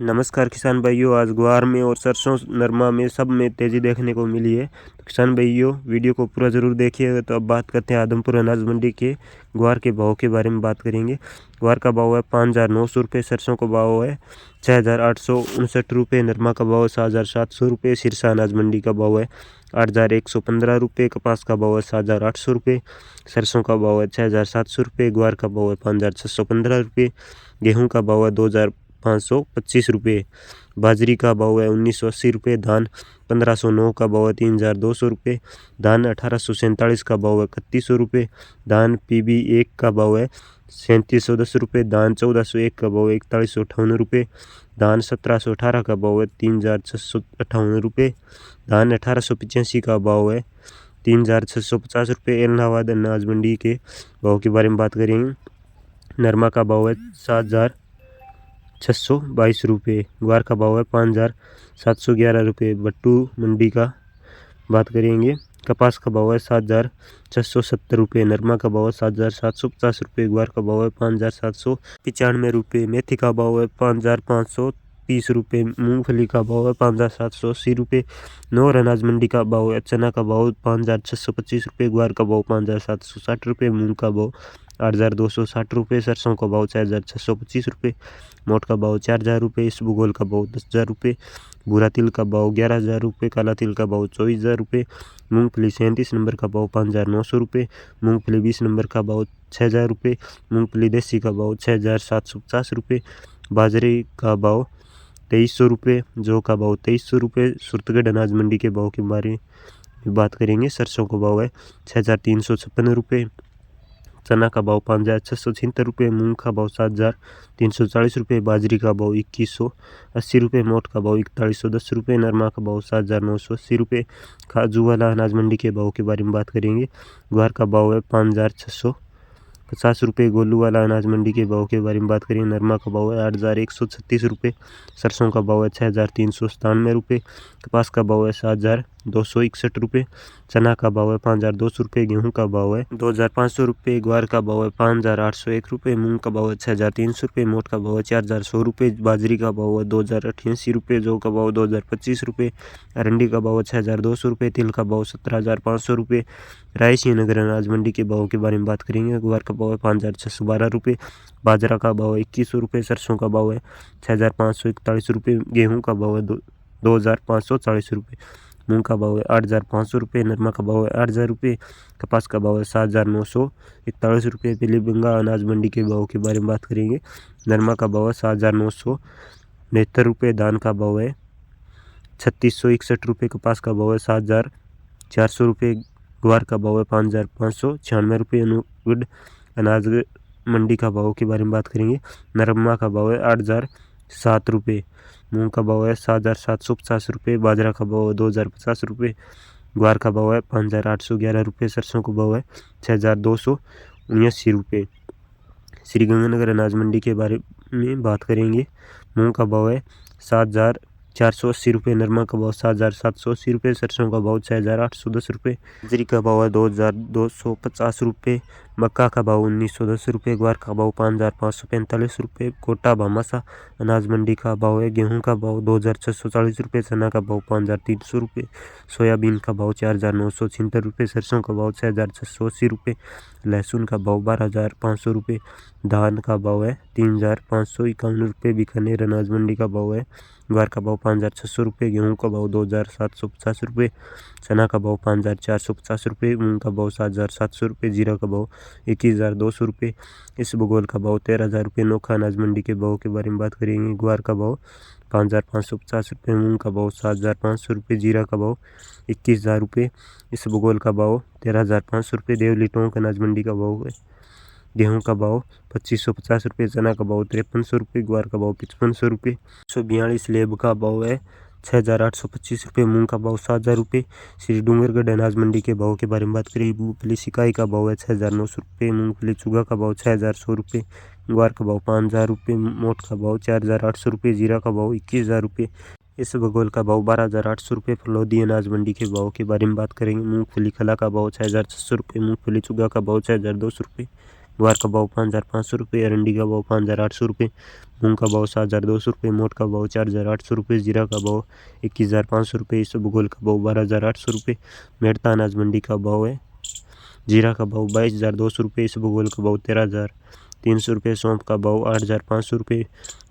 नमस्कार किसान भाइयों, आज ग्वार में और सरसों नरमा में सब में तेज़ी देखने को मिली है। तो किसान भाइयों, वीडियो को पूरा ज़रूर देखिएगा। तो अब बात करते हैं आदमपुर अनाज मंडी के ग्वार के भाव के बारे में बात करेंगे। ग्वार का भाव है 5,900 रुपये, सरसों का भाव है 6,859 रुपये, नरमा का भाव है 7,700 रुपये, सिरसा अनाज मंडी का भाव है 8,115 रुपये, कपास का भाव है 7,800 रुपये, सरसों का भाव है 6,700 रुपये, ग्वार का भाव है 5,615 रुपये, गेहूँ का भाव है 2,525 रुपये, बाजरी का भाव है 1,980 रुपये, धान 1,509 का भाव है 3,200 रुपये, धान 1,847 का भाव है 3,100 रुपये, धान PB 1 का भाव है 3,710 रुपये, धान 1,401 का भाव है 4,158 रुपये, धान 1,718 का भाव है 3,658 रुपये, धान 1,885 का भाव है 3,650 रुपये। इलाहाबाद अनाज मंडी के भाव के बारे में बात करेंगे। नरमा का भाव है 7,622 रुपये, ग्वार का भाव है 5,711 रुपये। भट्टू मंडी का बात करेंगे। कपास का भाव है 7,670 रुपये, नरमा का भाव है 7,750 रुपये, ग्वार का भाव है 5,795 रुपये, मेथी का भाव है 5,530 रुपये, मूंगफली का भाव है 5,780 रुपये। नौर अनाज मंडी का भाव है चना का भाव 5,625 रुपये, ग्वार का भाव 5,760 रुपये, मूंग का भाव 8,260 रुपये, सरसों का भाव 6,625 रुपये, मोट का भाव 4,000 रुपये, इसबगोल का भाव 10,000 रुपये, भूरा तिल का भाव 11,000 रुपये, काला तिल का भाव 24,000 रुपये, मूंगफली 37 नंबर का भाव 5,900 रुपये, मूंगफली 20 नंबर का भाव 6,000 रुपये, मूंगफली देसी का भाव 6,750 रुपये, बाजरे का भाव 2,300 रुपये, जौ का भाव 2,300 रुपये। सुरतगढ़ अनाज मंडी के भाव के बारे में बात करेंगे। सरसों का भाव है 6,356 रुपये, चना का भाव 5,676 रुपये, मूंग का भाव 7,340 रुपये, बाजरी का भाव 2,180 रुपये, मोट का भाव 4,110 रुपये, नरमा का भाव 7,980 रुपये। काजू वाला अनाज मंडी के भाव के बारे में बात करेंगे। ग्वार का भाव है 5,650 रुपये, गोलू वाला अनाज मंडी के भाव के बारे में बात करेंगे। नरमा का भाव है 8,136 रुपये, सरसों का भाव है 6,397 रुपये, कपास का भाव है 7,261 रुपये, चना का भाव है 5,200 रुपये, गेहूं का भाव है 2,500 रुपये, ग्वार का भाव है 5,801 रुपये, मूंग का भाव है 6,300 रुपये, मोट का भाव है 4,100 रुपये, बाजरी का भाव है 2,088 रुपये, जौ का भाव 2,025 रुपये, अरंडी का भाव है 6,200 रुपये, तिल का भाव 17,500 रुपये। रायसी नगर अनाज मंडी के भाव के बारे में बात करेंगे। ग्वार का भाव है 5,612 रुपये, बाजरा का भाव है 2,100 रुपये, सरसों का भाव है 6,541 रुपये, गेहूँ का भाव है 2,540 रुपये, मूंग का भाव है 8,500 रुपये, नरमा का भाव है 8,000 रुपये, कपास का भाव है 7,941 रुपये। पीलीभंगा अनाज मंडी के भाव के बारे में बात करेंगे। नरमा का भाव है 7,969 रुपये, धान का भाव है 3,661 रुपये, कपास का भाव है 7,400 रुपये, ग्वार का भाव है 5,596 रुपये। अनुगढ़ अनाज मंडी का भाव के बारे में बात करेंगे। नरमा का भाव है 8,007 रुपये, मूंग का भाव है 7,750 रुपये, बाजरा का भाव है 2,050 रुपये, ग्वार का भाव है 5,811 रुपये, सरसों का भाव है 6,279 रुपये। श्रीगंगानगर अनाज मंडी के बारे में बात करेंगे। मूंग का भाव है 7,480 रुपये, नरमा का भाव 7,780 रुपये, सरसों का भाव 6,810 रुपये, बाजरी का भाव है 2,250 रुपये, मक्का का भाव 1,910 रुपये, ग्वार का भाव 5,545 रुपये। कोटा भामासा अनाज मंडी का भाव है। गेहूं का भाव 2,640 रुपये, चना का भाव 5,300 रुपये, सोयाबीन का भाव 4,976 रुपये, सरसों का भाव 6,680 रुपये, लहसुन का भाव 12,500 रुपये, धान का भाव है 3,551 रुपये। बीकानेर अनाज मंडी का भाव है। ग्वार का भाव 5,600 रुपये, गेहूँ का भाव 2,750 रुपये, चना का भाव 5,450 रुपये, मूंग का भाव 7,700 रुपये, जीरा का भाव 21,200 रुपये, इसबगोल का भाव 13,000 रुपये। नोखा अनाज मंडी के भाव के बारे में बात करेंगे। ग्वार का भाव 5,550 रुपये, मूंग का भाव 7,500 रुपये, जीरा का भाव 21,000 रुपये, इसबगोल का भाव 13,500 रुपये। देवली टोंक अनाज मंडी का भाव है। गेहूं का भाव 2,550 रुपये, चना का भाव 5,300 रुपये, ग्वार का भाव 5,500 रुपये। 142 लेब का भाव है 6,825 रुपये, मूंग का भाव 7,000 रुपये। श्री डूंगरगढ़ अनाज मंडी के भाव के बारे में बात करें। मूंगफली सिकाई का भाव है 6,900 रुपये, मूंगफली चूगा का भाव 6,100 रुपये, ग्वार का भाव 5,000 रुपये, मोट का भाव 4,800 रुपये, जीरा का भाव 21,000 रुपये, इसबगोल का भाव 12,800 रुपये। फलोदी अनाज मंडी के भाव के बारे में बात करेंगे। मूंगफली खला का भाव 6,600 रुपये, मूंगफली चूगा का भाव 6,200 रुपये, ग्वार का भाव 5,500 रुपये, अरंडी का भाव 5,800 रुपये, मूंग का भाव 7,200 रुपये, मोट का भाव 4,800 रुपये, जीरा का भाव 21,500 रुपये, इसबगोल का भाव 12,800 रुपये। मेड़ता अनाज मंडी का भाव है जीरा का भाव 22,200 रुपये, इसबगोल का भाव 13,300 रुपये, सौंफ का भाव 8,500 रुपये,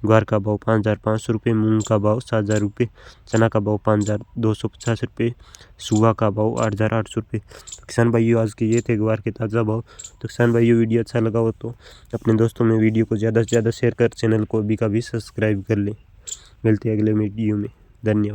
ग्वार का भाव 5,500 रुपये, मूंग का भाव 7,000 रुपये, चना का भाव 5,250 रुपये, सुहा का भाव 8,800 रुपये। तो किसान भाइयों आज के ये थे ग्वार के ताज़ा भाव। तो किसान भाइयों वीडियो अच्छा लगा हो तो अपने दोस्तों में वीडियो को ज़्यादा से ज़्यादा शेयर कर, चैनल को अभी का भी सब्सक्राइब कर लें। मिलते हैं अगले वीडियो में, धन्यवाद।